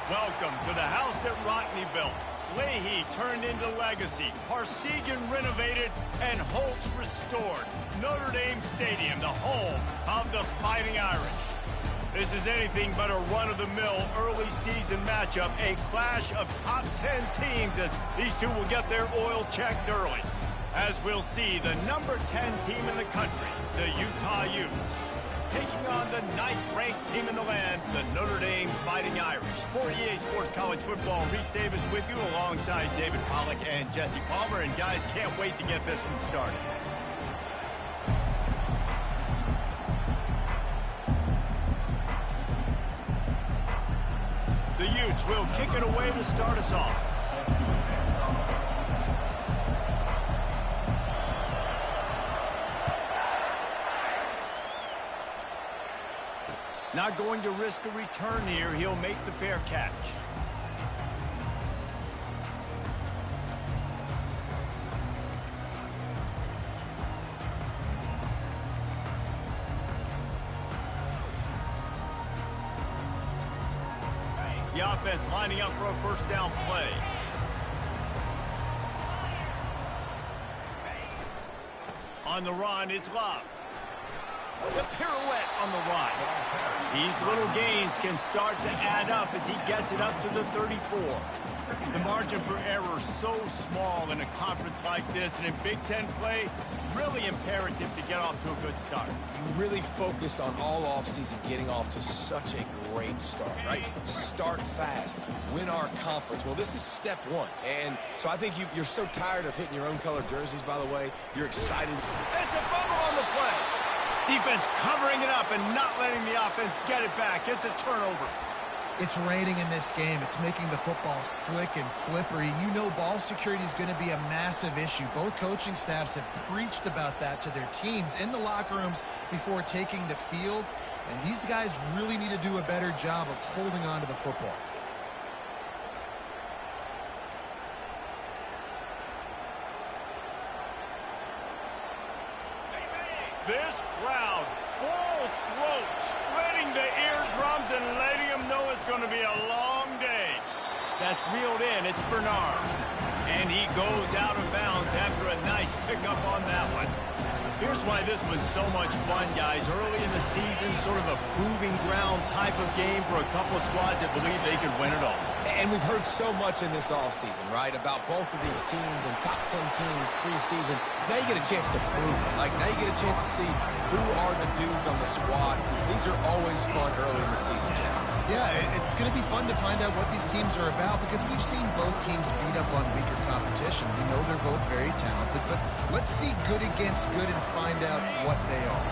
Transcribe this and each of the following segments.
Welcome to the house that Rockne built. Leahy turned into legacy, Parsegan renovated, and Holtz restored. Notre Dame Stadium, the home of the Fighting Irish. This is anything but a run-of-the-mill early season matchup, a clash of top 10 teams as these two will get their oil checked early. As we'll see, the number 10 team in the country, the Utah Utes, taking on the 9th-ranked team in the land, the Notre Dame Fighting Irish. For EA Sports College Football, Reese Davis with you alongside David Pollack and Jesse Palmer. And guys, can't wait to get this one started. The Utes will kick it away to start us off. Not going to risk a return here. He'll make the fair catch. The offense lining up for a first down play. On the run, it's Love. The pirouette on the run. These little gains can start to add up as he gets it up to the 34. The margin for error so small in a conference like this, and in Big Ten play, really imperative to get off to a good start. You really focus on all offseason getting off to such a great start, right? Start fast, win our conference. Well, this is step one. And so I think you're so tired of hitting your own color jerseys, by the way. You're excited. It's a fumble on the play. Defense covering it up and not letting the offense get it back. It's a turnover. It's raining in this game. It's making the football slick and slippery. You know ball security is going to be a massive issue. Both coaching staffs have preached about that to their teams in the locker rooms before taking the field. And these guys really need to do a better job of holding on to the football. This crowd, full throat, spreading the eardrums and letting them know it's going to be a long day. That's reeled in. It's Bernard. And he goes out of bounds after a nice pickup on that one. Here's why this was so much fun, guys. Early in the season, sort of a proving ground type of game for a couple of squads that believe they could win it all. And we've heard so much in this offseason, right, about both of these teams and top 10 teams preseason. Now you get a chance to prove it. Like, now you get a chance to see who are the dudes on the squad. These are always fun early in the season, Jesse. Yeah, it's going to be fun to find out what these teams are about because we've seen both teams beat up on weaker competition. We know they're both very talented, but let's see good against good and find out what they are.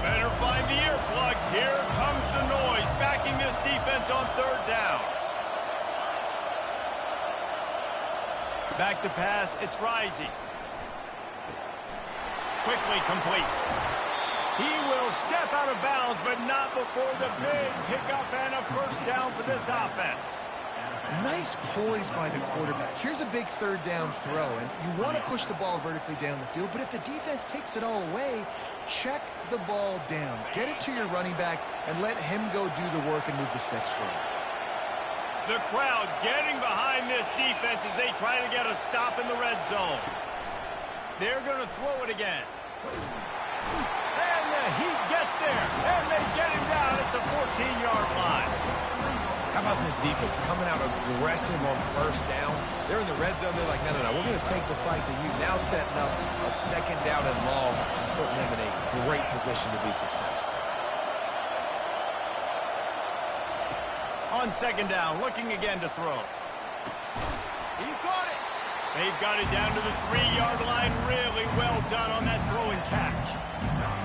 Better find the earplugs. Here comes the noise, backing this defense on third down. Back to pass, it's Rising. Quickly complete. He will step out of bounds, but not before the big pickup and a first down for this offense. Nice poise by the quarterback. Here's a big third down throw, and you want to push the ball vertically down the field, but if the defense takes it all away, check the ball down. Get it to your running back and let him go do the work and move the sticks for you. The crowd getting behind this defense as they try to get a stop in the red zone. They're going to throw it again. And the Heat gets there, and they get him down at the 14-yard line. How about this defense coming out aggressive on first down? They're in the red zone. They're like, no, we're going to take the fight to you. Now setting up a second down and long, putting them in a great position to be successful. On second down, looking again to throw. He caught it. They've got it down to the 3-yard line. Really well done on that throw and catch.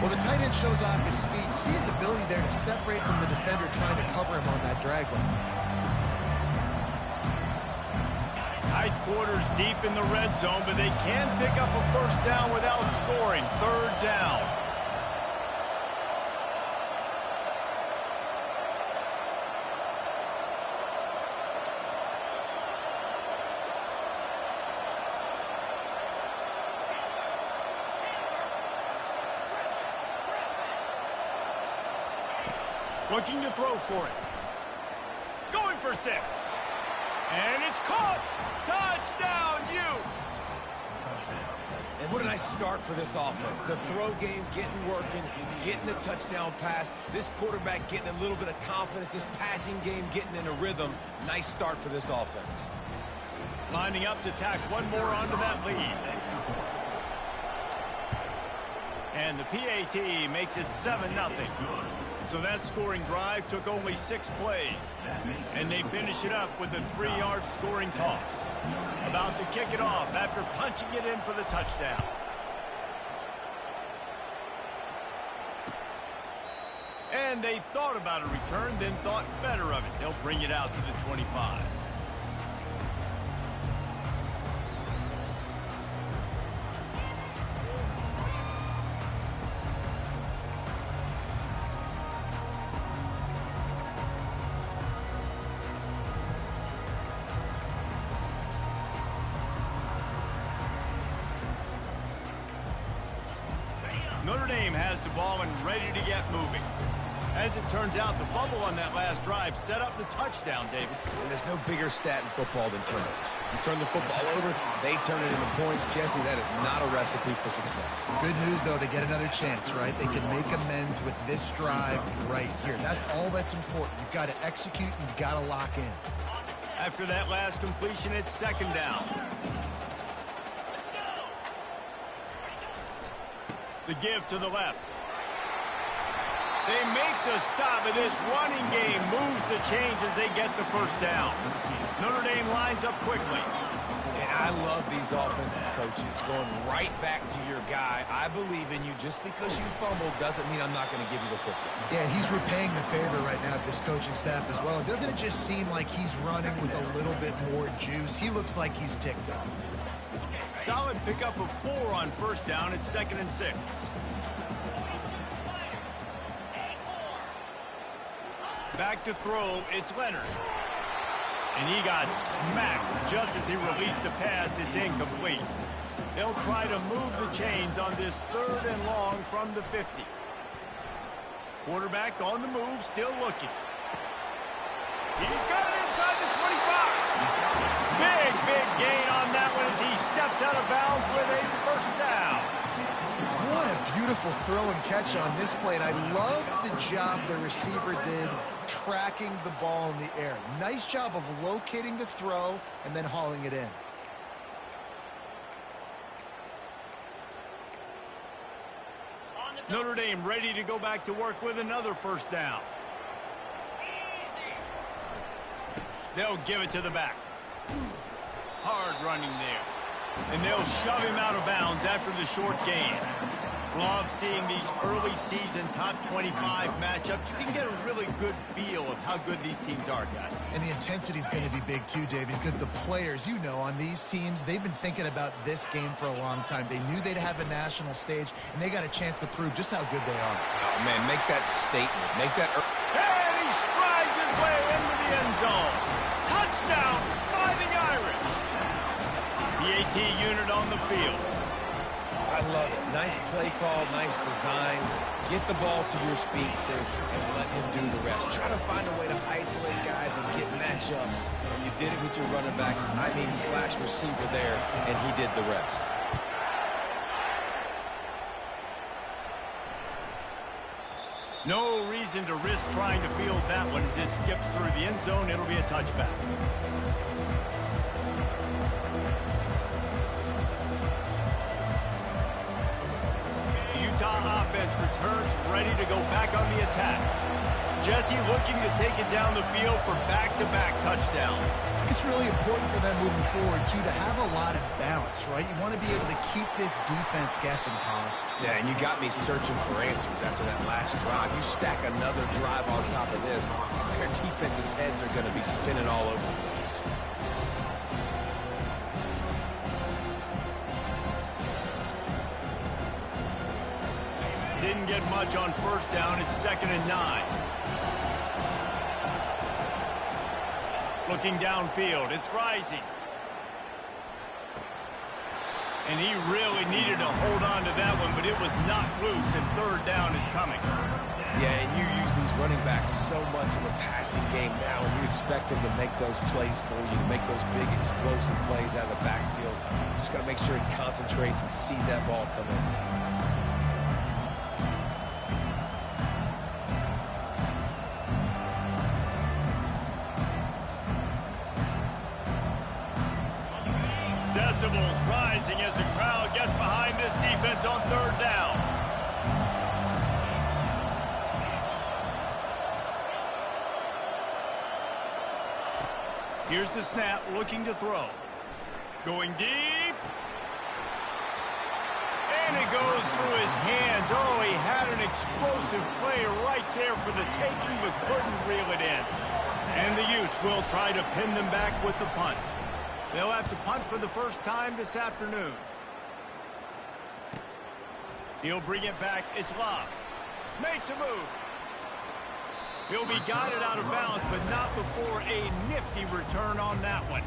Well, the tight end shows off his speed. You see his ability there to separate from the defender trying to cover him on that drag route. Tight quarters deep in the red zone, but they can pick up a first down without scoring. Third down. Looking to throw for it. Going for for 6. And it's caught. Touchdown, Utes. And what a nice start for this offense. The throw game getting working, getting the touchdown pass. This quarterback getting a little bit of confidence. This passing game getting in a rhythm. Nice start for this offense. Lining up to tack one more onto that lead. And the PAT makes it 7-0. So that scoring drive took only 6 plays. And they finish it up with a 3-yard scoring toss. About to kick it off after punching it in for the touchdown. And they thought about a return, then thought better of it. They'll bring it out to the 25. Notre Dame has the ball and ready to get moving. As it turns out, the fumble on that last drive set up the touchdown, David. And there's no bigger stat in football than turnovers. You turn the football over, they turn it into points. Jesse, that is not a recipe for success. Good news, though, they get another chance, right? They can make amends with this drive right here. That's all that's important. You've got to execute and you've got to lock in. After that last completion, it's 2nd down. The give to the left. They make the stop, and this running game moves the chains as they get the 1st down. Notre Dame lines up quickly. And I love these offensive coaches going right back to your guy. I believe in you. Just because you fumbled doesn't mean I'm not going to give you the football. Yeah, he's repaying the favor right now of this coaching staff as well. Doesn't it just seem like he's running with a little bit more juice? He looks like he's ticked off. Solid pickup of 4 on 1st down. It's 2nd and 6. Back to throw, it's Leonard. And he got smacked just as he released the pass. It's incomplete. They'll try to move the chains on this 3rd and long from the 50. Quarterback on the move, still looking. He's got it inside the 25. Big gain on that one as he steps out of bounds with a 1st down. What a beautiful throw and catch on this play. And I love the job the receiver did tracking the ball in the air. Nice job of locating the throw and then hauling it in. Notre Dame ready to go back to work with another 1st down. They'll give it to the back. Hard running there. And they'll shove him out of bounds after the short gain. Love seeing these early season top 25 matchups. You can get a really good feel of how good these teams are, guys. And the intensity is going to be big too, David, because the players, you know, on these teams, they've been thinking about this game for a long time. They knew they'd have a national stage, and they got a chance to prove just how good they are. Oh, man, make that statement. Make that... And he strides his way into the end zone. Touchdown, Fighting Irish. The AT unit on the field. I love it. Nice play call, nice design. Get the ball to your speedster and let him do the rest. Try to find a way to isolate guys and get matchups. And you did it with your running back, I mean slash receiver there, and he did the rest. No reason to risk trying to field that one as it skips through the end zone. It'll be a touchback. Utah offense returns ready to go back on the attack. Jesse looking to take it down the field for back-to-back touchdowns. It's really important for them moving forward, too, to have a lot of balance, right? You want to be able to keep this defense guessing, Paul. Yeah, and you got me searching for answers after that last drive. You stack another drive on top of this, their defense's heads are going to be spinning all over the place. Didn't get much on 1st down. It's 2nd and 9. Looking downfield, it's Rising. And he really needed to hold on to that one, but it was not loose, and third down is coming. Yeah, and you use these running backs so much in the passing game now, and you expect them to make those plays for you, to make those big explosive plays out of the backfield. Just got to make sure he concentrates and see that ball come in. Decibels rising as the crowd gets behind this defense on third down. Here's the snap, looking to throw. Going deep. And it goes through his hands. Oh, he had an explosive play right there for the taking, but couldn't reel it in. And the Utes will try to pin them back with the punt. They'll have to punt for the first time this afternoon. He'll bring it back. It's Love. Makes a move. He'll be guided out of bounds, but not before a nifty return on that one.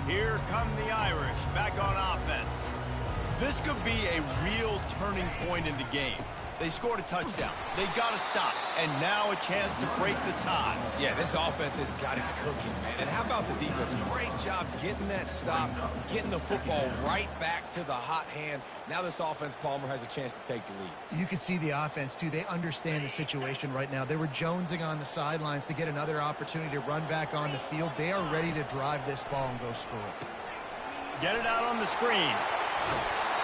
Here come the Irish back on offense. This could be a real turning point in the game. They scored a touchdown. They got to stop. And now a chance to break the tie. Yeah, this offense has got it cooking, man. And how about the defense? Great job getting that stop, getting the football right back to the hot hand. Now this offense, Palmer, has a chance to take the lead. You can see the offense, too. They understand the situation right now. They were jonesing on the sidelines to get another opportunity to run back on the field. They are ready to drive this ball and go score. Get it out on the screen.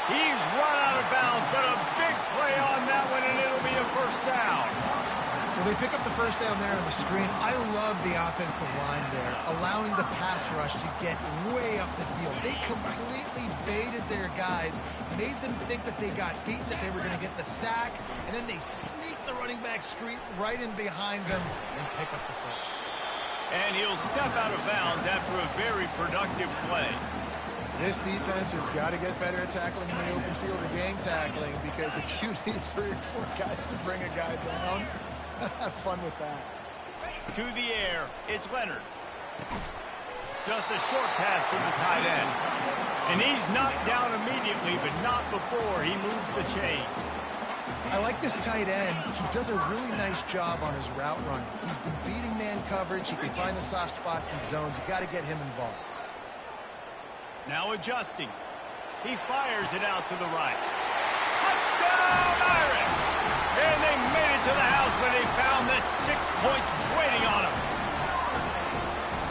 He's run out of bounds, but a big play on that one, and it'll be a first down. Well, they pick up the first down there on the screen. I love the offensive line there, allowing the pass rush to get way up the field. They completely baited their guys, made them think that they got beaten, that they were going to get the sack, and then they sneak the running back screen right in behind them and pick up the first. And he'll step out of bounds after a very productive play. This defense has got to get better at tackling in the open field or game tackling, because if you need 3 or 4 guys to bring a guy down, have fun with that. To the air, it's Leonard. Just a short pass to the tight end. And he's knocked down immediately, but not before he moves the chains. I like this tight end. He does a really nice job on his route running. He's been beating man coverage. He can find the soft spots and zones. You got to get him involved. Now adjusting. He fires it out to the right. Touchdown, Irish! And they made it to the house when they found that 6 points waiting on them.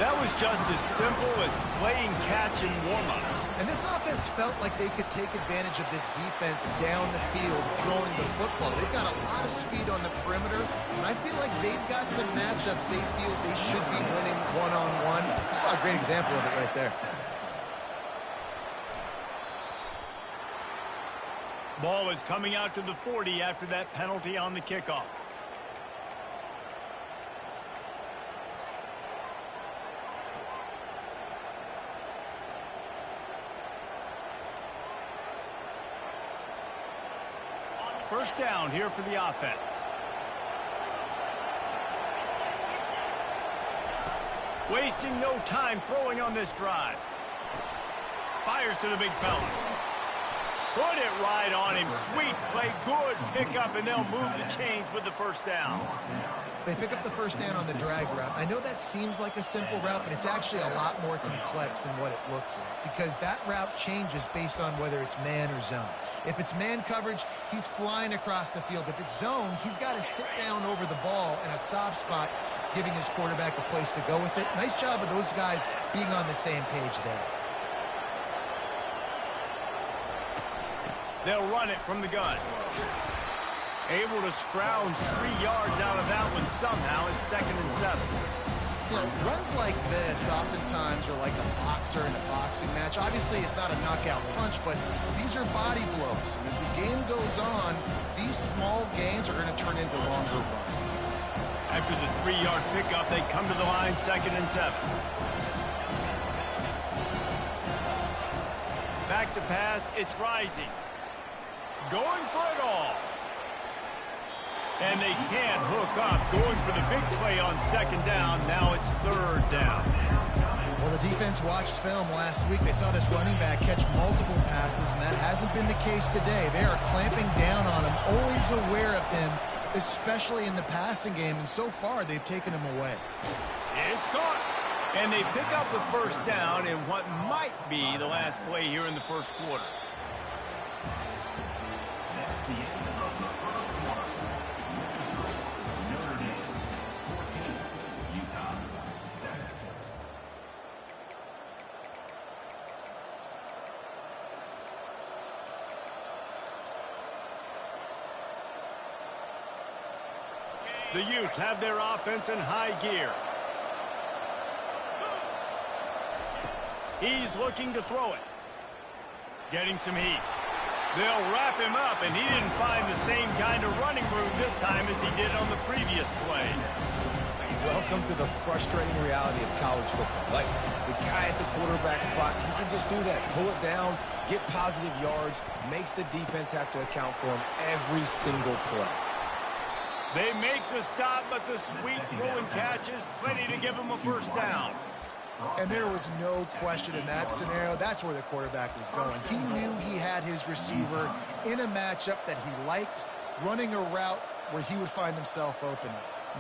That was just as simple as playing catch in warm-ups. And this offense felt like they could take advantage of this defense down the field, throwing the football. They've got a lot of speed on the perimeter, and I feel like they've got some matchups they feel they should be winning one-on-one. You saw a great example of it right there. Ball is coming out to the 40 after that penalty on the kickoff. First down here for the offense. Wasting no time throwing on this drive. Fires to the big fella. Put it right on him. Sweet play. Good pickup, and they'll move the chains with the first down. They pick up the first down on the drag route. I know that seems like a simple route, but it's actually a lot more complex than what it looks like, because that route changes based on whether it's man or zone. If it's man coverage, he's flying across the field. If it's zone, he's got to sit down over the ball in a soft spot, giving his quarterback a place to go with it. Nice job of those guys being on the same page there. They'll run it from the gun. Able to scrounge 3 yards out of that one somehow. It's 2nd and 7. You know, runs like this oftentimes are like a boxer in a boxing match. Obviously, it's not a knockout punch, but these are body blows. And as the game goes on, these small gains are going to turn into longer runs. After the 3-yard pickup, they come to the line, 2nd and 7. Back to pass, it's Rising. Going for it all. And they can't hook up. Going for the big play on second down. Now it's third down. Well, the defense watched film last week. They saw this running back catch multiple passes, and that hasn't been the case today. They are clamping down on him, always aware of him, especially in the passing game, and so far they've taken him away. It's caught. And they pick up the first down in what might be the last play here in the first quarter. The Utes have their offense in high gear. He's looking to throw it. Getting some heat. They'll wrap him up, and he didn't find the same kind of running room this time as he did on the previous play. Welcome to the frustrating reality of college football. Like, the guy at the quarterback spot, he can just do that. Pull it down, get positive yards, makes the defense have to account for him every single play. They make the stop, but the sweet throwing catch is plenty to give him a first down. And there was no question in that scenario. That's where the quarterback was going. He knew he had his receiver in a matchup that he liked, running a route where he would find himself open.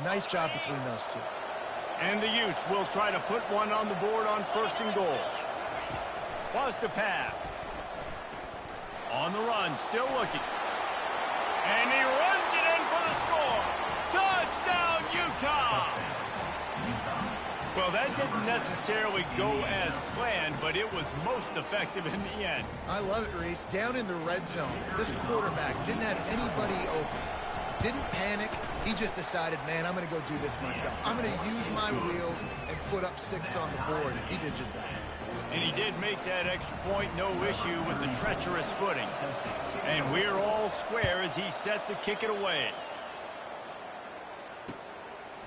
Nice job between those two. And the Utes will try to put one on the board on first and goal. Was to pass. On the run, still looking. And he runs it in for the score. Touchdown, Utah! Well, that didn't necessarily go as planned, but it was most effective in the end. I love it, Reese. Down in the red zone, this quarterback didn't have anybody open. Didn't panic. He just decided, man, I'm going to go do this myself. I'm going to use my wheels and put up 6 on the board. He did just that. And he did make that extra point, no issue with the treacherous footing. And we're all square as he's set to kick it away.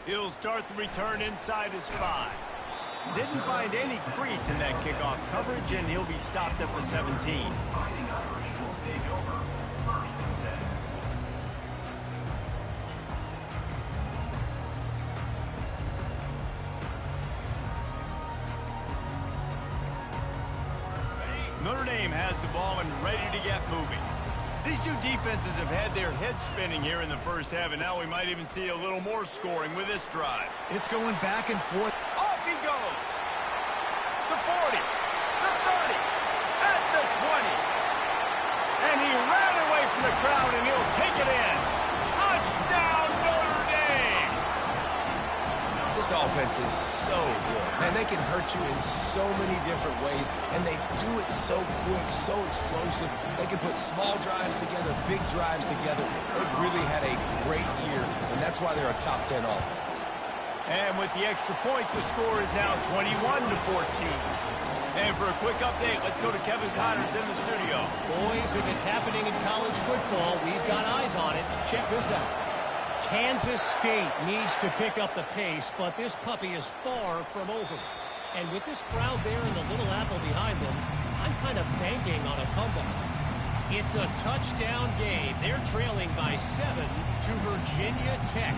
He'll start the return inside his 5. Didn't find any crease in that kickoff coverage, and he'll be stopped at the 17. Notre Dame has the ball and ready to get moving. These two defenses have had their heads spinning here in the first half, and now we might even see a little more scoring with this drive. It's going back and forth. Off he goes. The 40, the 30, at the 20. And he ran away from the crowd, and he'll take it in. Touchdown, Notre Dame! This offense is so good, and they can hurt you in so many different ways, and they do it so quick, so explosive. They can put small drives together, big drives together. They've really had a great year, and that's why they're a top 10 offense. And with the extra point, the score is now 21-14. And for a quick update, let's go to Kevin Connors in the studio. Boys, if it's happening in college football, we've got eyes on it. Check this out. Kansas State needs to pick up the pace, but this puppy is far from over. And with this crowd there and the Little Apple behind them, I'm kind of banking on a comeback. It's a touchdown game. They're trailing by 7 to Virginia Tech.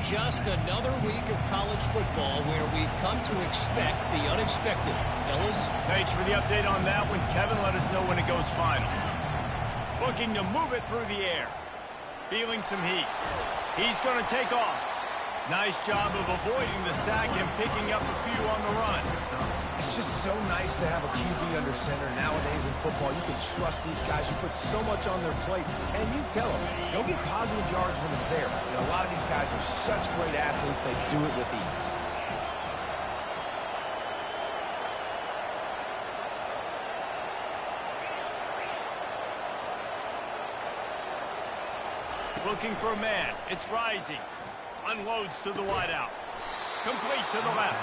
Just another week of college football where we've come to expect the unexpected. Fellas? Thanks for the update on that one, Kevin. Let us know when it goes final. Looking to move it through the air. Feeling some heat. He's going to take off. Nice job of avoiding the sack and picking up a few on the run. It's just so nice to have a QB under center nowadays in football. You can trust these guys. You put so much on their plate, and you tell them, go get positive yards when it's there. And a lot of these guys are such great athletes, they do it with ease. Looking for a man. It's rising. Unloads to the wideout. Complete to the left.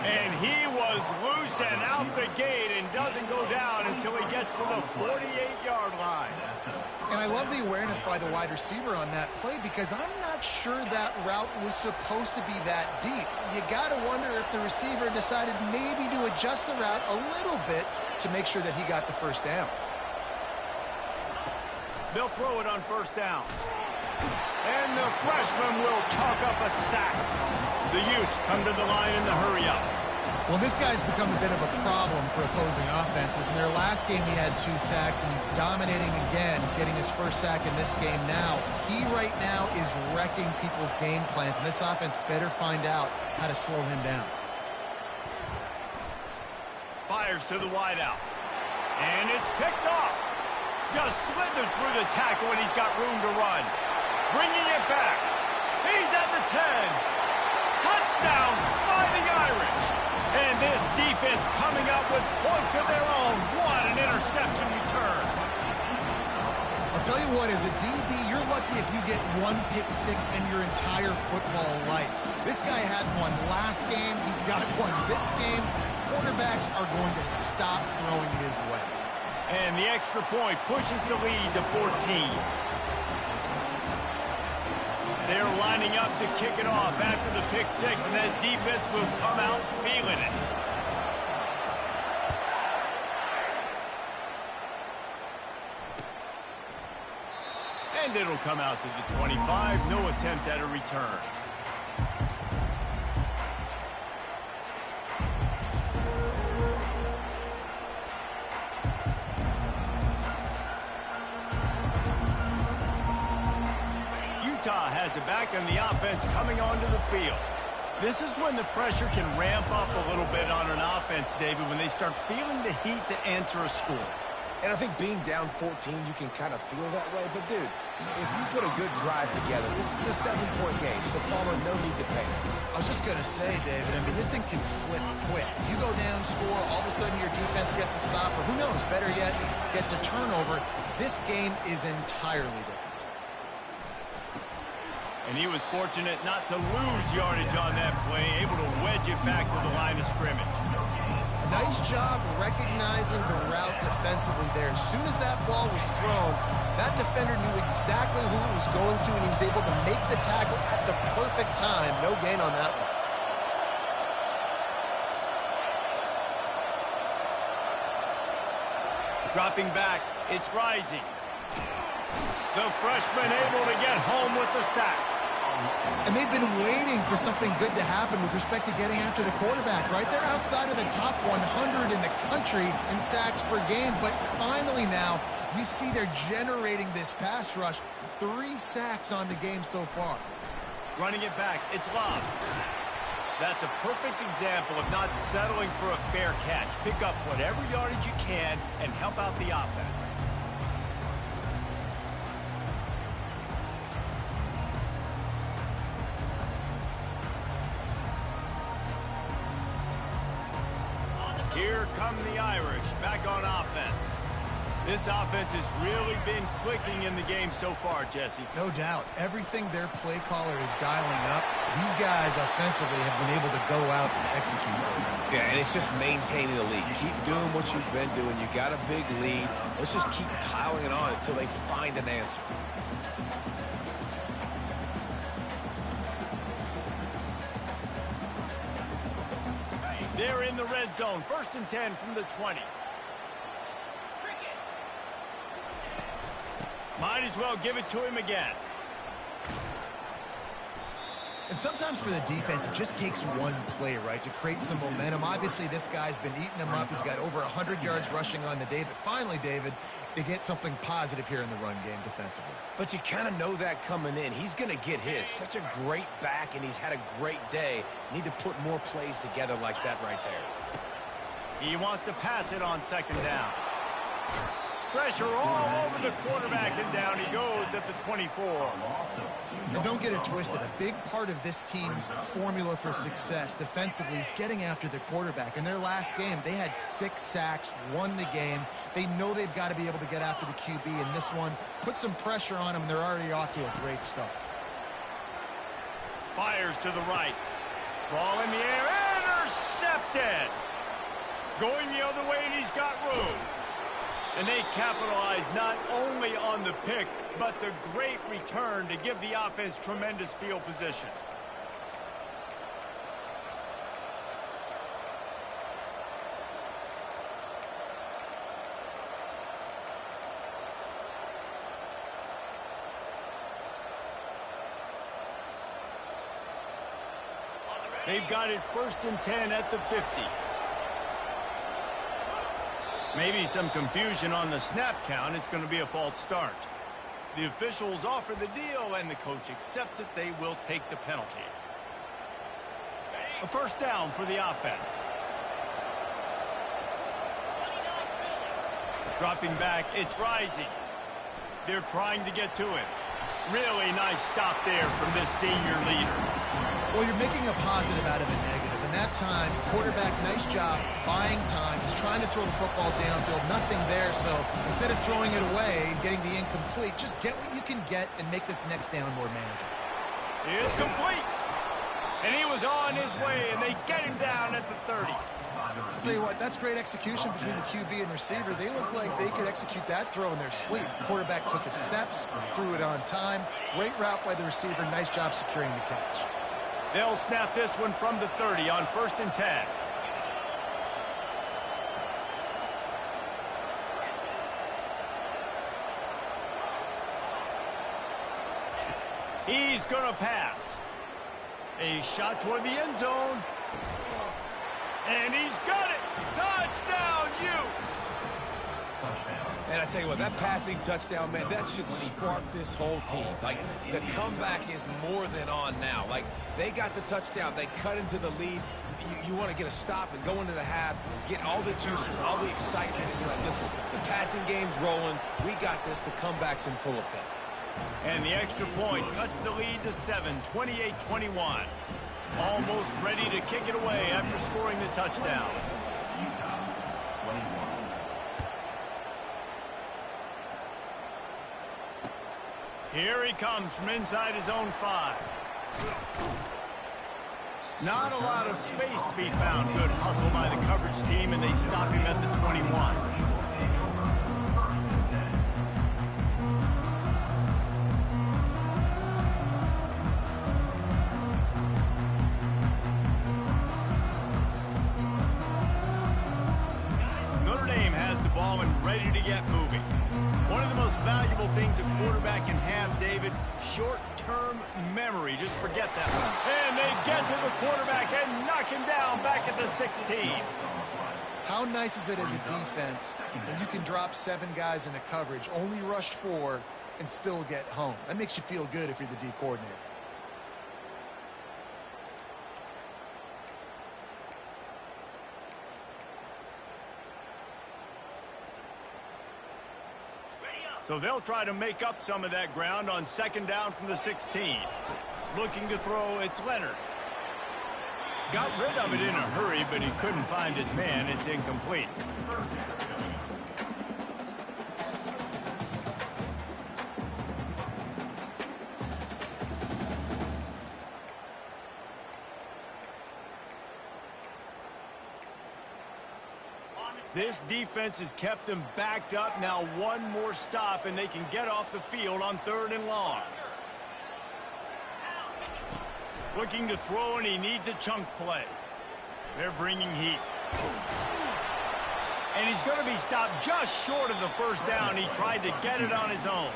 And he was loose and out the gate and doesn't go down until he gets to the 48-yard line. And I love the awareness by the wide receiver on that play because I'm not sure that route was supposed to be that deep. You got to wonder if the receiver decided maybe to adjust the route a little bit to make sure that he got the first down. They'll throw it on first down. And the freshman will chalk up a sack. The Utes come to the line in the hurry-up. Well, this guy's become a bit of a problem for opposing offenses. In their last game, he had 2 sacks, and he's dominating again, getting his first sack in this game now. He right now is wrecking people's game plans, and this offense better find out how to slow him down. Fires to the wideout. And it's picked off. Just slithered through the tackle, and he's got room to run. Bringing it back. He's at the 10. Touchdown, Fighting Irish. And this defense coming up with points of their own. What an interception return. I'll tell you what, as a DB, you're lucky if you get 1 pick six in your entire football life. This guy had one last game. He's got one this game. Quarterbacks are going to stop throwing his way. And the extra point pushes the lead to 14. They're lining up to kick it off after the pick six, and that defense will come out feeling it. And it'll come out to the 25. No attempt at a return. Utah has it back, and the offense coming onto the field. This is when the pressure can ramp up a little bit on an offense, David, when they start feeling the heat to answer a score. And I think being down 14, you can kind of feel that way. But, dude, if you put a good drive together, this is a 7-point game, so Palmer, no need to panic. I was just going to say, David, I mean, this thing can flip quick. You go down, score, all of a sudden your defense gets a stop, or who knows, better yet, gets a turnover. This game is entirely different. And he was fortunate not to lose yardage on that play, able to wedge it back to the line of scrimmage. Nice job recognizing the route defensively there. As soon as that ball was thrown, that defender knew exactly who it was going to, and he was able to make the tackle at the perfect time. No gain on that one. Dropping back, it's Rising. The freshman able to get home with the sack. And they've been waiting for something good to happen with respect to getting after the quarterback, right? They're outside of the top 100 in the country in sacks per game, but finally now we see they're generating this pass rush. 3 sacks on the game so far. Running it back, it's Love. That's a perfect example of not settling for a fair catch. Pick up whatever yardage you can and help out the offense. Here come the Irish back on offense. This offense has really been clicking in the game so far, Jesse. No doubt. Everything their play caller is dialing up, these guys offensively have been able to go out and execute. Yeah, and it's just maintaining the lead. Keep doing what you've been doing. You got a big lead. Let's just keep piling it on until they find an answer. They're in the red zone. 1st and 10 from the 20. Might as well give it to him again. And sometimes for the defense, it just takes one play, right, to create some momentum. Obviously, this guy's been eating them up. He's got over 100 yards rushing on the day. But finally, David, they get something positive here in the run game defensively. But you kind of know that coming in. He's going to get his. Such a great back, and he's had a great day. Need to put more plays together like that right there. He wants to pass it on 2nd down. Pressure all over the quarterback, and down he goes at the 24. And don't get it twisted. A big part of this team's formula for success defensively is getting after the quarterback. In their last game, they had 6 sacks, won the game. They know they've got to be able to get after the QB, and this one put some pressure on them, and they're already off to a great start. Fires to the right. Ball in the air, intercepted. Going the other way, and he's got room. And they capitalize not only on the pick, but the great return to give the offense tremendous field position. They've got it 1st and 10 at the 50. Maybe some confusion on the snap count. It's going to be a false start. The officials offer the deal, and the coach accepts it. They will take the penalty. A 1st down for the offense. Dropping back, it's Rising. They're trying to get to him. Really nice stop there from this senior leader. Well, you're making a positive out of a negative. And that time, quarterback, nice job, buying time. He's trying to throw the football downfield. Nothing there, so instead of throwing it away and getting the incomplete, just get what you can get and make this next down more manageable. It's complete. And he was on his way, and they get him down at the 30. I'll tell you what, that's great execution between the QB and receiver. They look like they could execute that throw in their sleep. Quarterback took his steps, threw it on time. Great route by the receiver. Nice job securing the catch. They'll snap this one from the 30 on 1st and 10. He's going to pass. A shot toward the end zone. And he's got it. Touchdown, Utes. And I tell you what, that passing touchdown, man, that should spark this whole team. Like, the comeback is more than on now. Like, they got the touchdown. They cut into the lead. You want to get a stop and go into the half, get all the juices, all the excitement, and you're like, listen, the passing game's rolling. We got this. The comeback's in full effect. And the extra point cuts the lead to 7, 28-21. Almost ready to kick it away after scoring the touchdown. Here he comes from inside his own 5. Not a lot of space to be found. Good hustle by the coverage team, and they stop him at the 21. Notre Dame has the ball and ready to get moving. One of the most valuable things a quarterback can have, David, short-term memory. Just forget that one. And they get to the quarterback and knock him down back at the 16. How nice is it as a defense when you can drop 7 guys into coverage, only rush 4, and still get home? That makes you feel good if you're the D coordinator. So they'll try to make up some of that ground on 2nd down from the 16. Looking to throw, it's Leonard. Got rid of it in a hurry, but he couldn't find his man. It's incomplete. This defense has kept them backed up. Now one more stop, and they can get off the field on 3rd and long. Looking to throw, and he needs a chunk play. They're bringing heat. And he's going to be stopped just short of the 1st down. He tried to get it on his own.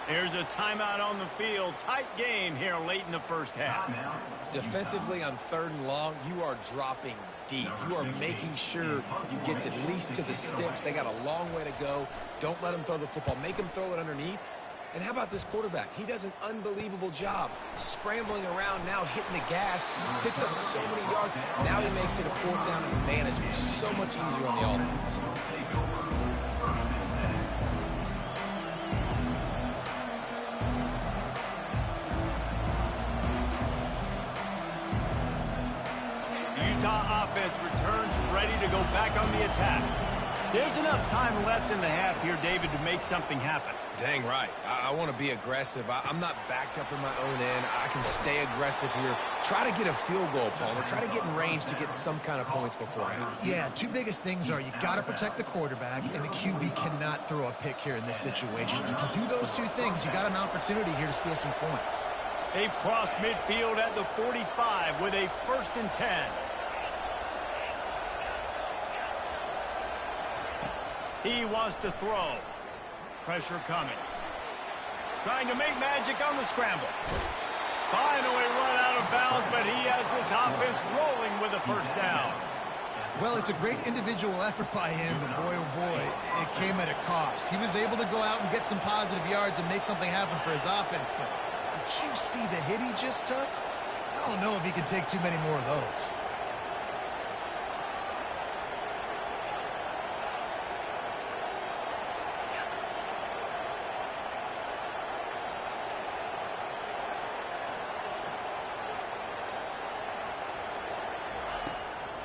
There's a timeout on the field. Tight game here late in the 1st half. Defensively on 3rd and long, you are dropping deep. You are making sure you get at least to the sticks. They got a long way to go. Don't let them throw the football. Make them throw it underneath. And how about this quarterback? He does an unbelievable job scrambling around, now hitting the gas, picks up so many yards. Now he makes it a 4th down and manageable. So much easier on the offense. Utah offense returns ready to go back on the attack. There's enough time left in the half here, David, to make something happen. Dang right. I want to be aggressive. I'm not backed up in my own end. I can stay aggressive here. Try to get a field goal, Palmer. Try to get in range to get some kind of points beforehand. Yeah, 2 biggest things are you got to protect the quarterback, and the QB cannot throw a pick here in this situation. If you do those 2 things, you got an opportunity here to steal some points. They cross midfield at the 45 with a 1st and 10. He wants to throw. Pressure coming. Trying to make magic on the scramble. Finally run out of of bounds, but he has this offense rolling with a first down. Well, it's a great individual effort by him, but boy, oh boy, it came at a cost. He was able to go out and get some positive yards and make something happen for his offense, but did you see the hit he just took? I don't know if he can take too many more of those.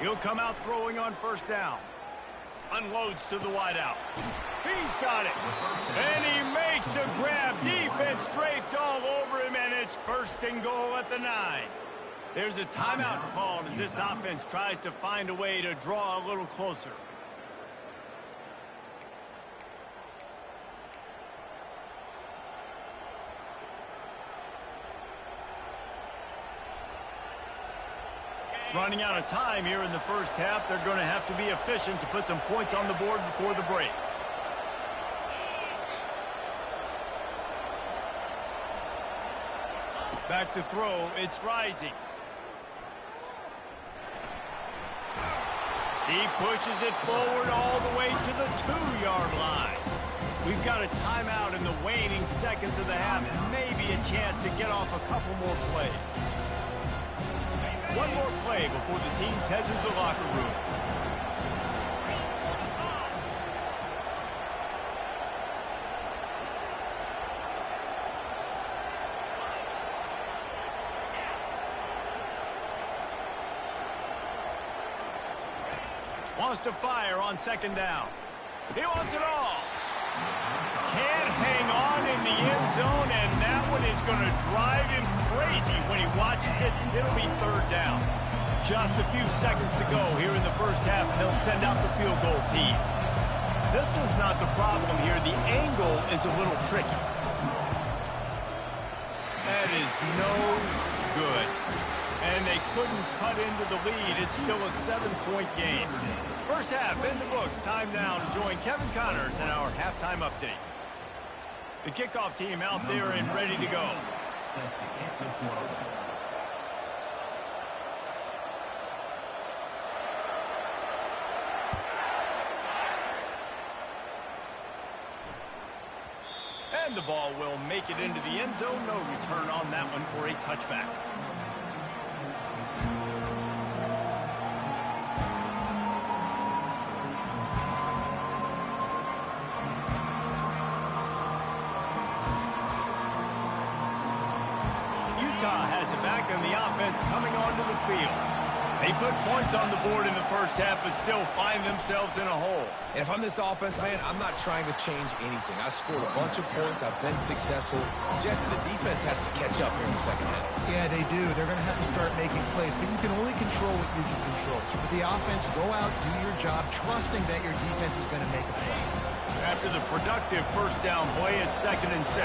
He'll come out throwing on first down. Unloads to the wideout. He's got it. And he makes a grab. Defense draped all over him, and it's first and goal at the 9. There's a timeout called as this offense tries to find a way to draw a little closer. Running out of time here in the first half. They're going to have to be efficient to put some points on the board before the break. Back to throw. It's Rising. He pushes it forward all the way to the 2-yard line. We've got a timeout in the waning seconds of the half. Maybe a chance to get off a couple more plays. One more play before the teams head to the locker rooms. Wants to fire on second down. He wants it all. Can't hang on in the end zone, and that one is going to drive him crazy when he watches it. It'll be third down. Just a few seconds to go here in the first half, and they'll send out the field goal team. Distance not the problem here. The angle is a little tricky. That is no good. And they couldn't cut into the lead. It's still a 7-point game. First half in the books. Time now to join Kevin Connors in our halftime update. The kickoff team out there and ready to go. And the ball will make it into the end zone. No return on that one for a touchback. Utah has it back, and the offense coming onto the field. They put points on the board in the first half, but still find themselves in a hole. And if I'm this offense, man, I'm not trying to change anything. I scored a bunch of points. I've been successful. Jesse, the defense has to catch up here in the second half. Yeah, they do. They're going to have to start making plays, but you can only control what you can control. So for the offense, go out, do your job, trusting that your defense is going to make a play. After the productive first down play, it's 2nd and 6.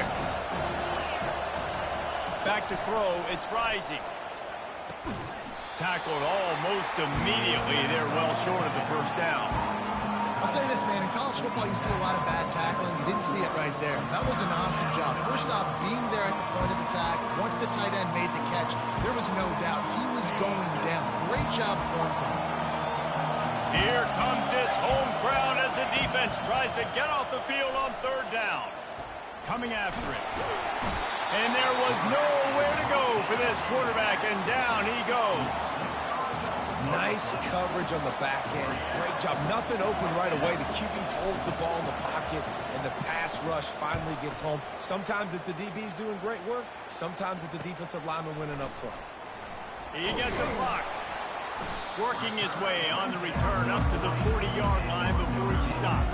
Back to throw, it's Rising. Tackled almost immediately. They're well short of the first down. I'll say this, man. In college football, you see a lot of bad tackling. You didn't see it right there. That was an awesome job. First off, being there at the point of attack. Once the tight end made the catch, there was no doubt he was going down. Great job for him, Tom. Here comes this home crowd as the defense tries to get off the field on third down. Coming after it. And there was nowhere to go for this quarterback, and down he goes. Nice coverage on the back end. Great job. Nothing open right away. The QB holds the ball in the pocket, and the pass rush finally gets home. Sometimes it's the DBs doing great work. Sometimes it's the defensive lineman winning up front. He gets a block. Working his way on the return up to the 40-yard line before he stopped.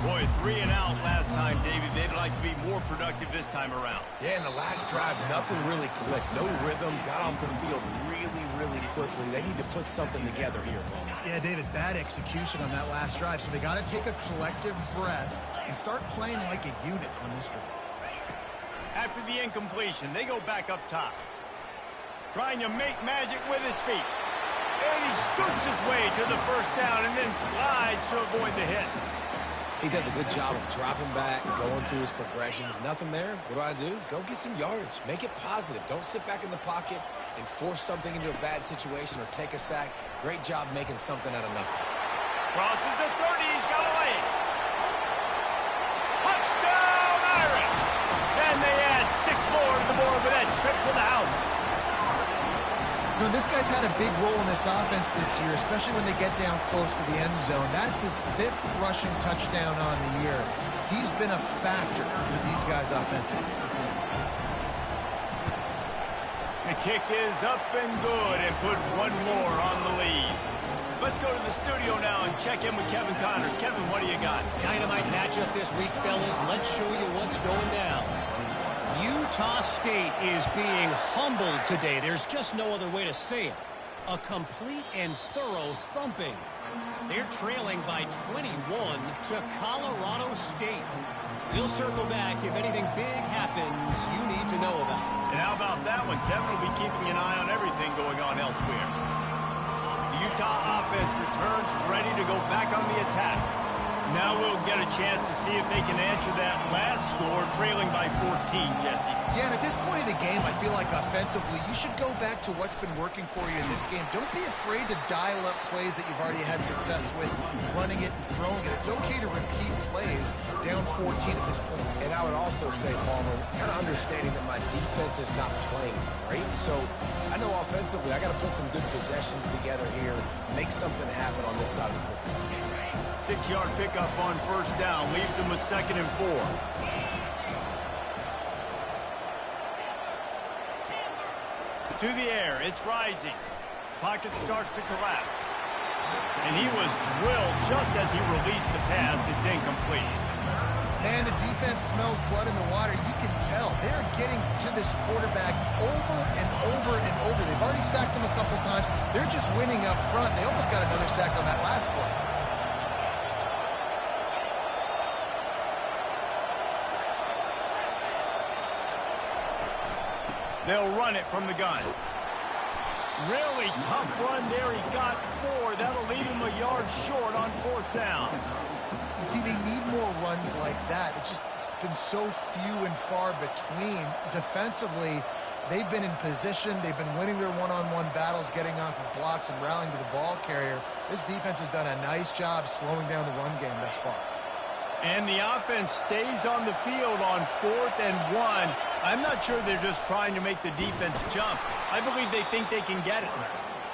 Boy, 3 and out last time, David. They'd like to be more productive this time around. Yeah, in the last drive, nothing really clicked. No rhythm. Got off the field really quickly. They need to put something together here, Bowman. Yeah, David, bad execution on that last drive. So they got to take a collective breath and start playing like a unit on this drive. After the incompletion, they go back up top. trying to make magic with his feet. And he scoots his way to the first down and then slides to avoid the hit. He does a good job of dropping back, going through his progressions. Nothing there. What do? Go get some yardage. Make it positive. Don't sit back in the pocket and force something into a bad situation or take a sack. Great job making something out of nothing. Crosses the 30. He's got a lane. Touchdown, Irish! And they add 6 more to the board with that trip to the house. You know, this guy's had a big role in this offense this year, especially when they get down close to the end zone. That's his 5th rushing touchdown on the year. He's been a factor for these guys offensively. The kick is up and good and put 1 more on the lead. Let's go to the studio now and check in with Kevin Connors. Kevin, what do you got? Dynamite matchup this week, fellas. Let's show you what's going down. Utah State is being humbled today. There's just no other way to say it. A complete and thorough thumping. They're trailing by 21 to Colorado State. We'll circle back if anything big happens you need to know about. And how about that one? Kevin will be keeping an eye on everything going on elsewhere. The Utah offense returns ready to go back on the attack. Now we'll get a chance to see if they can answer that last score, trailing by 14, Jesse. Yeah, and at this point of the game, I feel like offensively, you should go back to what's been working for you in this game. Don't be afraid to dial up plays that you've already had success with, running it and throwing it. It's okay to repeat plays down 14 at this point. And I would also say, Palmer, kind of understanding that my defense is not playing great. So I know offensively, I got to put some good possessions together here, make something happen on this side of the football. 6-yard pickup on first down, leaves them with 2nd and 4. To the air, it's Rising. Pocket starts to collapse. And he was drilled just as he released the pass. It's incomplete. Man, the defense smells blood in the water. You can tell. They're getting to this quarterback over and over and over. They've already sacked him a couple times. They're just winning up front. They almost got another sack on that last play. They'll run it from the gun. Really tough run there. He got 4. That'll leave him a yard short on 4th down. See, they need more runs like that. It's been so few and far between. Defensively, they've been in position. They've been winning their one-on-one battles, getting off of blocks and rallying to the ball carrier. This defense has done a nice job slowing down the run game thus far. And the offense stays on the field on 4th and 1. I'm not sure they're just trying to make the defense jump. I believe they think they can get it.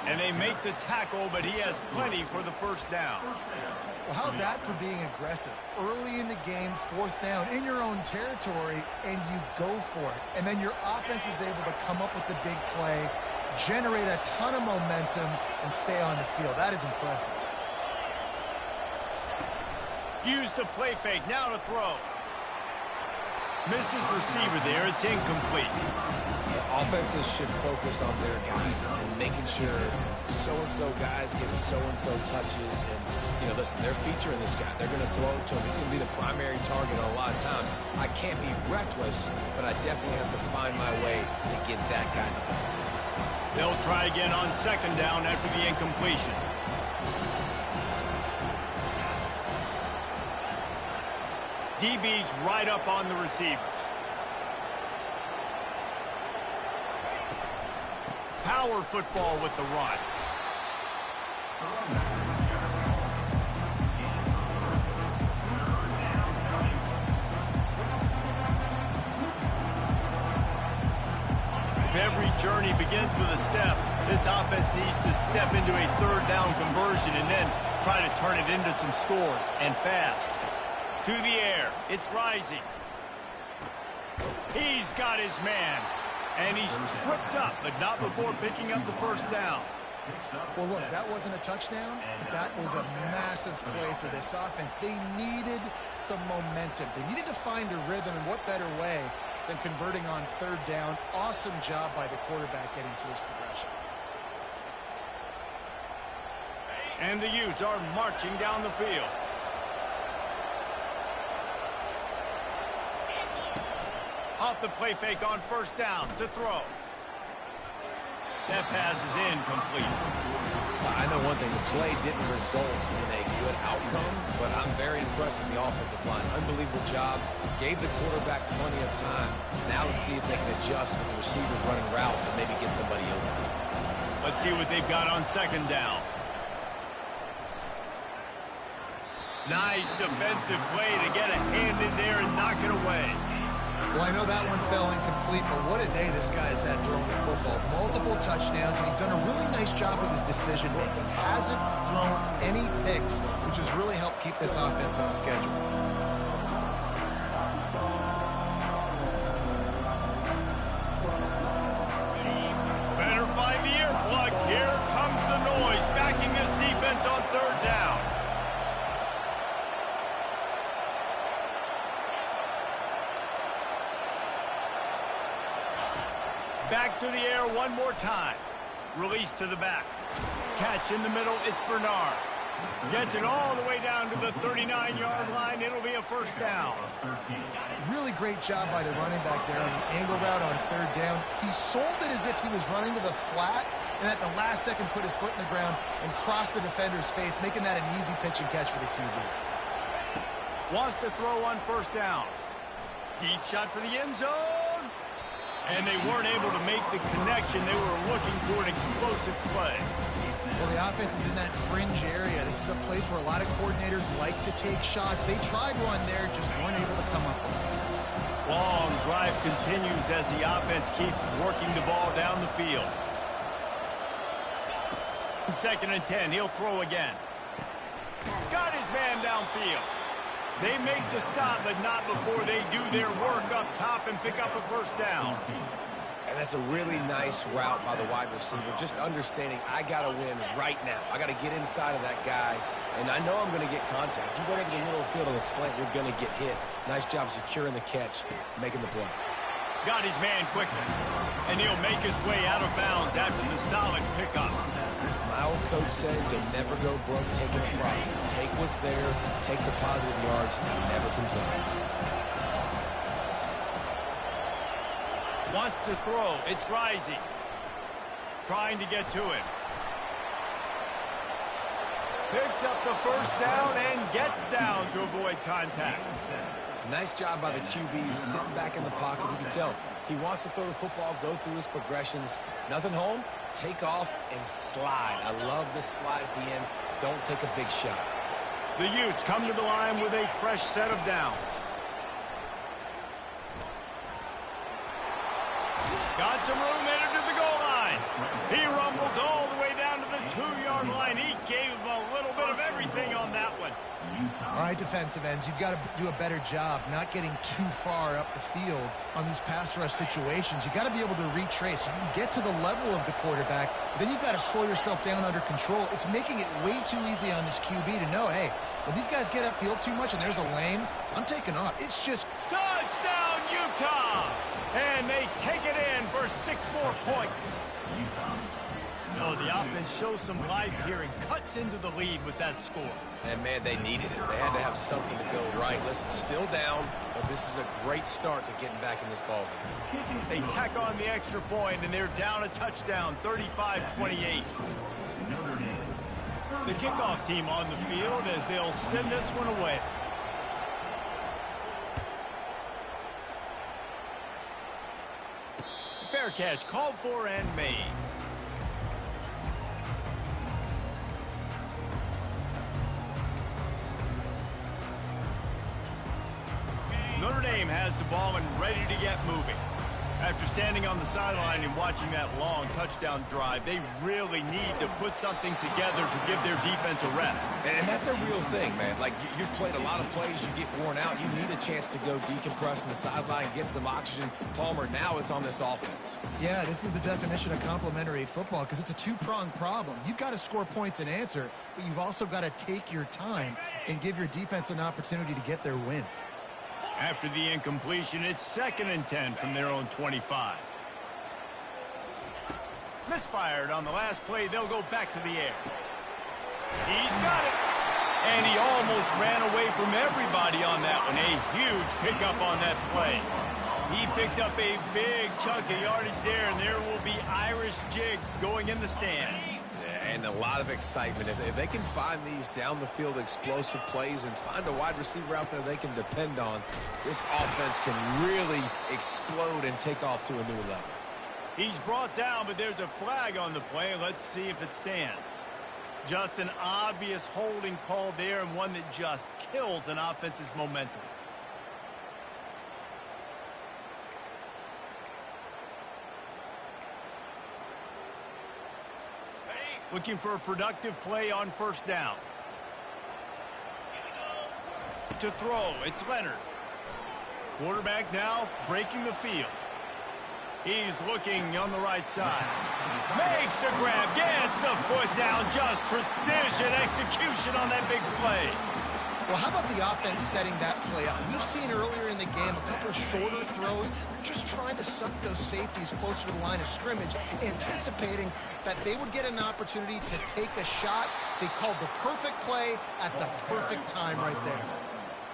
And they make the tackle, but he has plenty for the first down. Well, how's that for being aggressive? Early in the game, 4th down, in your own territory, and you go for it. And then your offense is able to come up with the big play, generate a ton of momentum, and stay on the field. That is impressive. Use the play fake, now to throw. Missed his receiver there, it's incomplete. Offenses should focus on their guys and making sure so-and-so guys get so-and-so touches. And, listen, they're featuring this guy. They're going to throw it to him. He's going to be the primary target a lot of times. I can't be reckless, but I definitely have to find my way to get that guy the ball. They'll try again on 2nd down after the incompletion. DB's right up on the receivers. Power football with the run. If every journey begins with a step, this offense needs to step into a 3rd down conversion and then try to turn it into some scores, and fast. To the air, it's Rising. He's got his man, and he's tripped up, but not before picking up the first down. Well, look, that wasn't a touchdown, but that was a massive play for this offense. They needed some momentum. They needed to find a rhythm, and what better way than converting on 3rd down. Awesome job by the quarterback getting through his progression. And the Utes are marching down the field. Off the play fake on 1st down to throw. That pass is incomplete. I know one thing, the play didn't result in a good outcome, but I'm very impressed with the offensive line. Unbelievable job. Gave the quarterback plenty of time. Now let's see if they can adjust with the receiver running routes and maybe get somebody open. Let's see what they've got on second down. Nice defensive play to get a hand in there and knock it away. Well, I know that one fell incomplete, but what a day this guy's had throwing the football. Multiple touchdowns, and he's done a really nice job with his decision-making. Hasn't thrown any picks, which has really helped keep this offense on schedule. Better find the earplugs. Here comes the noise, backing this defense on third down. Back to the air one more time. Release to the back. Catch in the middle, it's Bernard. Gets it all the way down to the 39-yard line. It'll be a first down. Really great job by the running back there on the angle route on third down. He sold it as if he was running to the flat, and at the last second put his foot in the ground and crossed the defender's face, making that an easy pitch and catch for the QB. Wants to throw on first down. Deep shot for the end zone. And they weren't able to make the connection. They were looking for an explosive play. Well, the offense is in that fringe area. This is a place where a lot of coordinators like to take shots. They tried one there, just weren't able to come up with it. Long drive continues as the offense keeps working the ball down the field. 2nd and 10, he'll throw again. Got his man downfield. They make the stop, but not before they do their work up top and pick up a first down. And that's a really nice route by the wide receiver. Just understanding I got to win right now. I got to get inside of that guy, and I know I'm going to get contact. You go over the middle of the field on the slant, you're going to get hit. Nice job securing the catch, making the play. Got his man quickly, and he'll make his way out of bounds after the solid pickup. My old coach said you'll never go broke taking a profit. Take what's there, take the positive yards, and never complain. Wants to throw. It's Rising. Trying to get to him. Picks up the first down and gets down to avoid contact. Nice job by the QB, sitting back in the pocket. You can tell he wants to throw the football, go through his progressions. Nothing home, take off and slide. I love the slide at the end. Don't take a big shot. The Utes come to the line with a fresh set of downs. Got some room headed to the goal line. He rumbles all the way down to the 2-yard line. He gave him a little bit of everything on that one. All right, defensive ends, you've got to do a better job not getting too far up the field on these pass rush situations. You've got to be able to retrace. You can get to the level of the quarterback, but then you've got to slow yourself down under control. It's making it way too easy on this QB to know, hey, when these guys get upfield too much and there's a lane, I'm taking off. It's just... Touchdown, Utah! And they take it in for 6 more points. No, the offense shows some life here and cuts into the lead with that score. And, man, they needed it. They had to have something to go right. Listen, still down, but this is a great start to getting back in this ballgame. They tack on the extra point, and they're down a touchdown, 35-28. The kickoff team on the field as they'll send this one away. Fair catch called for and made. Notre Dame has the ball and ready to get moving. After standing on the sideline and watching that long touchdown drive, they really need to put something together to give their defense a rest. And that's a real thing, man. Like, you've played a lot of plays, you get worn out. You need a chance to go decompress on the sideline, get some oxygen. Palmer, now it's on this offense. Yeah, this is the definition of complementary football because it's a two-pronged problem. You've got to score points and answer, but you've also got to take your time and give your defense an opportunity to get their win. After the incompletion, it's 2nd and 10 from their own 25. Misfired on the last play. They'll go back to the air. He's got it. And he almost ran away from everybody on that one. A huge pickup on that play. He picked up a big chunk of yardage there, and there will be Irish Irish jigs going in the stands. And a lot of excitement. If they can find these down the field explosive plays and find a wide receiver out there they can depend on, this offense can really explode and take off to a new level. He's brought down, but there's a flag on the play. Let's see if it stands. Just an obvious holding call there, and one that just kills an offense's momentum. Looking for a productive play on first down. To throw, it's Leonard. Quarterback now breaking the field. He's looking on the right side. Makes the grab, gets the foot down. Just precision execution on that big play. Well, how about the offense setting that play up? We've seen earlier in the game a couple of shorter throws. They're just trying to suck those safeties closer to the line of scrimmage, anticipating that they would get an opportunity to take a shot. They called the perfect play at the perfect time right there.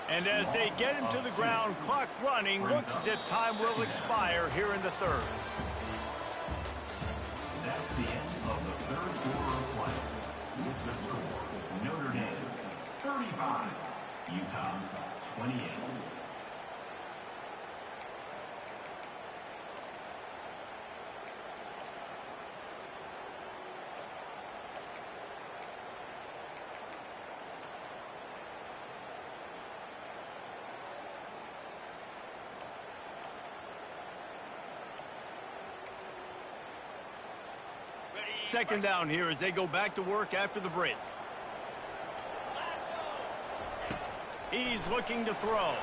And as they get him to the ground, clock running, looks as if time will expire here in the third. That's the end of the third quarter of play. With the score, Notre Dame 35, Utah 28. Second down here as they go back to work after the break. He's looking to throw.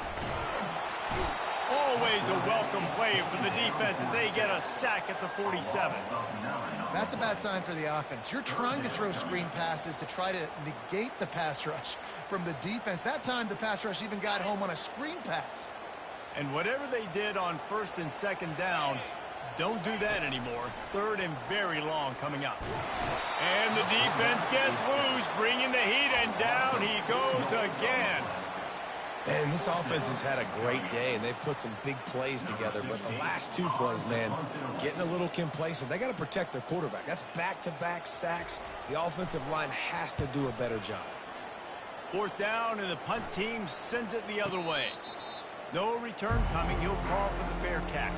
Always a welcome play for the defense as they get a sack at the 47. That's a bad sign for the offense. You're trying to throw screen passes to try to negate the pass rush from the defense. That time the pass rush even got home on a screen pass. And whatever they did on first and second down, don't do that anymore. Third and very long coming up. And the defense gets loose, bringing the heat, and down he goes again. And this offense has had a great day, and they've put some big plays together. But the last two plays, man, getting a little complacent. They got to protect their quarterback. That's back-to-back sacks. The offensive line has to do a better job. Fourth down, and the punt team sends it the other way. No return coming. He'll call for the fair catch.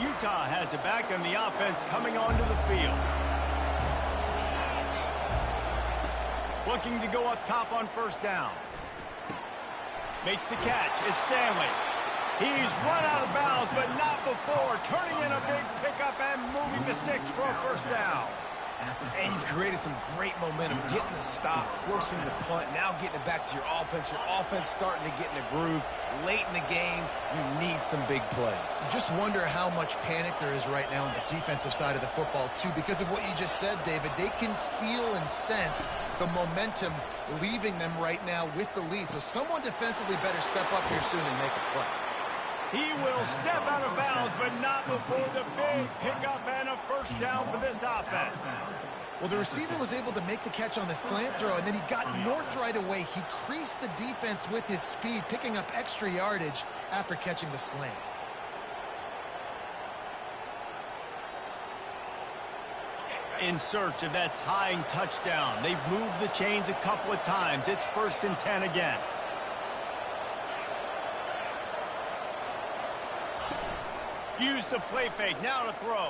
Utah has it back, and the offense coming onto the field. Looking to go up top on first down. Makes the catch. It's Stanley. He's run out of bounds, but not before. Turning in a big pickup and moving the sticks for a first down. And you've created some great momentum, getting the stop, forcing the punt, now getting it back to your offense. Your offense starting to get in a groove. Late in the game, you need some big plays. You just wonder how much panic there is right now on the defensive side of the football, too, because of what you just said, David. They can feel and sense the momentum leaving them right now with the lead. So someone defensively better step up here soon and make a play. He will step out of bounds, but not before the big pickup and a first down for this offense. Well, the receiver was able to make the catch on the slant throw, and then he got north right away. He creased the defense with his speed, picking up extra yardage after catching the slant. In search of that tying touchdown. They've moved the chains a couple of times. It's 1st and 10 again. Use the play fake, now to throw.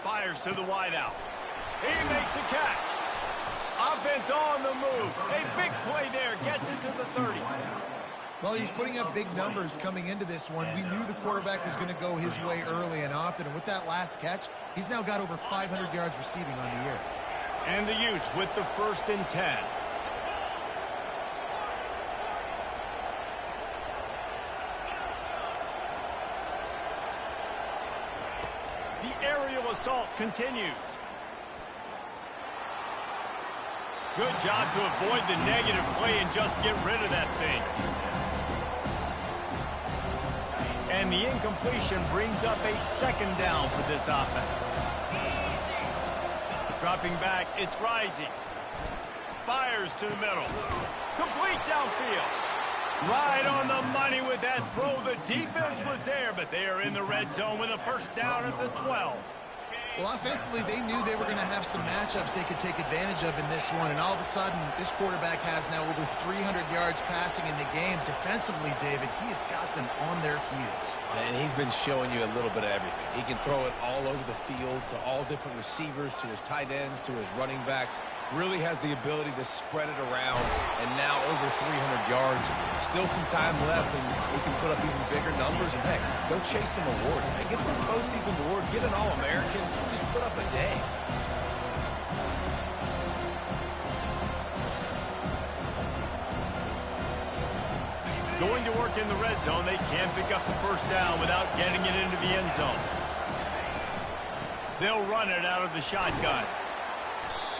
Fires to the wideout. He makes a catch. Offense on the move. A big play there, gets it to the 30. Well, he's putting up big numbers coming into this one. We knew the quarterback was going to go his way early and often, and with that last catch, he's now got over 500 yards receiving on the year. And the Utes with the 1st and 10. The aerial assault continues. Good job to avoid the negative play and just get rid of that thing. And the incompletion brings up a 2nd down for this offense. Dropping back, it's Rising. Fires to the middle. Complete downfield. Right on the money with that throw. The defense was there, but they are in the red zone with a first down at the 12. Well, offensively, they knew they were going to have some matchups they could take advantage of in this one, and all of a sudden, this quarterback has now over 300 yards passing in the game. Defensively, David, he has got them on their heels. And he's been showing you a little bit of everything. He can throw it all over the field to all different receivers, to his tight ends, to his running backs. Really has the ability to spread it around, and now over 300 yards. Still some time left, and he can put up even bigger numbers. And, hey, go chase some awards. Man, get some postseason awards. Get an All-American. Just put up a day. Going to work in the red zone. They can't pick up the first down without getting it into the end zone. They'll run it out of the shotgun.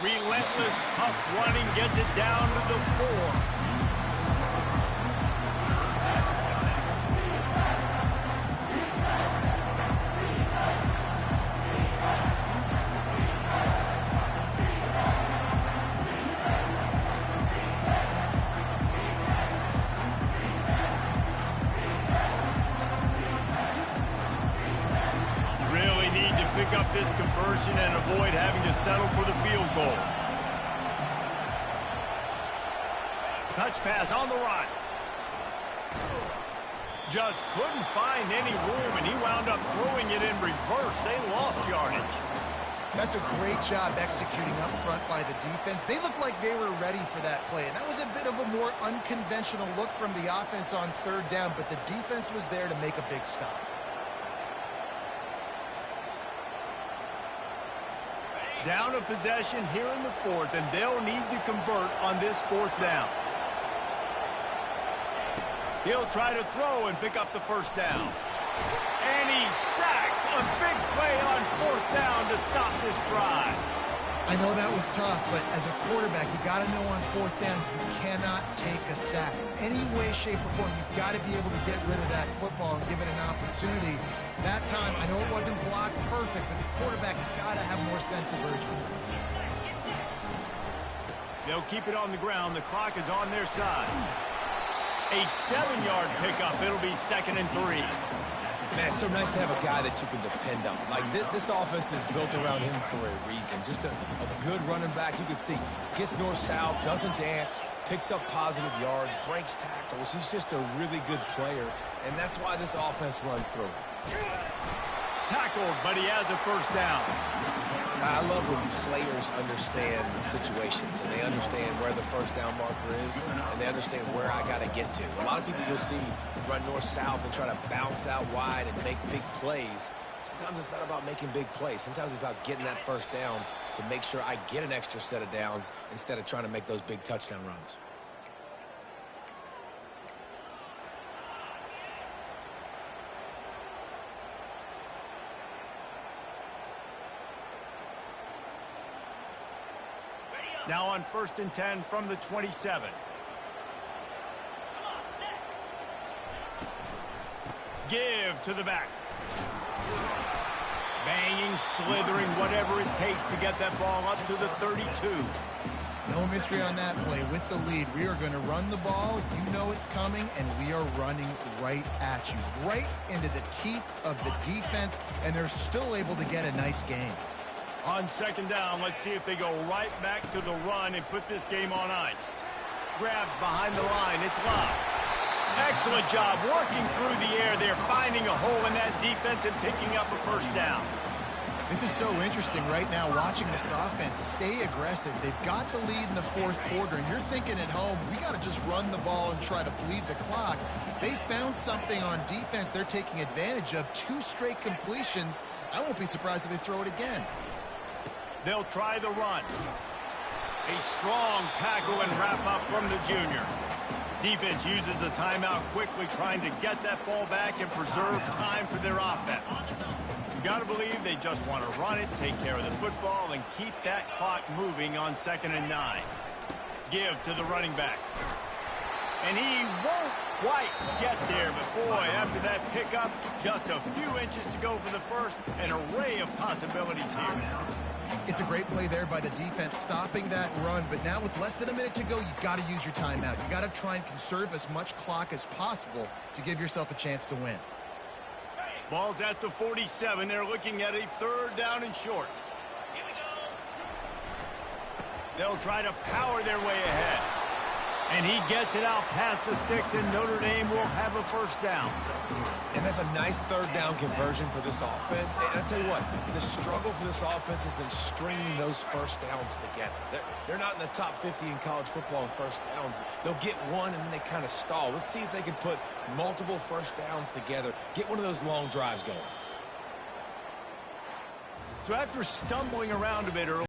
Relentless, tough running gets it down to the 4. Pick up this conversion and avoid having to settle for the field goal. Touch pass on the run. Just couldn't find any room, and he wound up throwing it in reverse. They lost yardage. That's a great job executing up front by the defense. They looked like they were ready for that play, and that was a bit of a more unconventional look from the offense on third down, but the defense was there to make a big stop. Down a possession here in the 4th, and they'll need to convert on this 4th down. He'll try to throw and pick up the first down. And he's sacked. A big play on 4th down to stop this drive. I know that was tough, but as a quarterback, you got to know on 4th down, you cannot take a sack. Any way, shape, or form, you've got to be able to get rid of that football and give it an opportunity. That time, I know it wasn't blocked perfect, but the quarterback's got to have more sense of urgency. They'll keep it on the ground. The clock is on their side. A 7-yard pickup. It'll be 2nd and 3. Man, it's so nice to have a guy that you can depend on. Like, this offense is built around him for a reason. Just a good running back. You can see, gets north-south, doesn't dance, picks up positive yards, breaks tackles. He's just a really good player, and that's why this offense runs through. Tackled, but he has a first down. I love when players understand situations, and they understand where the first down marker is, and they understand where I got to get to. A lot of people you'll see run north-south and try to bounce out wide and make big plays. Sometimes it's not about making big plays. Sometimes it's about getting that first down to make sure I get an extra set of downs instead of trying to make those big touchdown runs. Now on 1st and 10 from the 27. Give to the back. Banging, slithering, whatever it takes to get that ball up to the 32. No mystery on that play. With the lead, we are going to run the ball. You know it's coming, and we are running right at you, right into the teeth of the defense, and they're still able to get a nice game. On 2nd down, let's see if they go right back to the run and put this game on ice. Grabbed behind the line. It's Love. Excellent job working through the air there, finding a hole in that defense and picking up a first down. This is so interesting right now, watching this offense stay aggressive. They've got the lead in the 4th quarter, and you're thinking at home, we got to just run the ball and try to bleed the clock. They found something on defense they're taking advantage of. 2 straight completions. I won't be surprised if they throw it again. They'll try the run. A strong tackle and wrap up from the junior. Defense uses a timeout quickly, trying to get that ball back and preserve time for their offense. You got to believe they just want to run it, take care of the football, and keep that clock moving on 2nd and 9. Give to the running back. And he won't quite get there, but boy, after that pickup, just a few inches to go for the first, an array of possibilities here. It's a great play there by the defense, stopping that run. But now with less than a minute to go, you've got to use your timeout. You've got to try and conserve as much clock as possible to give yourself a chance to win. Ball's at the 47. They're looking at a 3rd down and short. They'll try to power their way ahead. And he gets it out past the sticks, and Notre Dame will have a 1st down. And that's a nice 3rd down conversion for this offense. And I tell you what, the struggle for this offense has been stringing those 1st downs together. They're not in the top 50 in college football in 1st downs. They'll get one, and then they kind of stall. Let's see if they can put multiple 1st downs together, get one of those long drives going. So after stumbling around a bit early,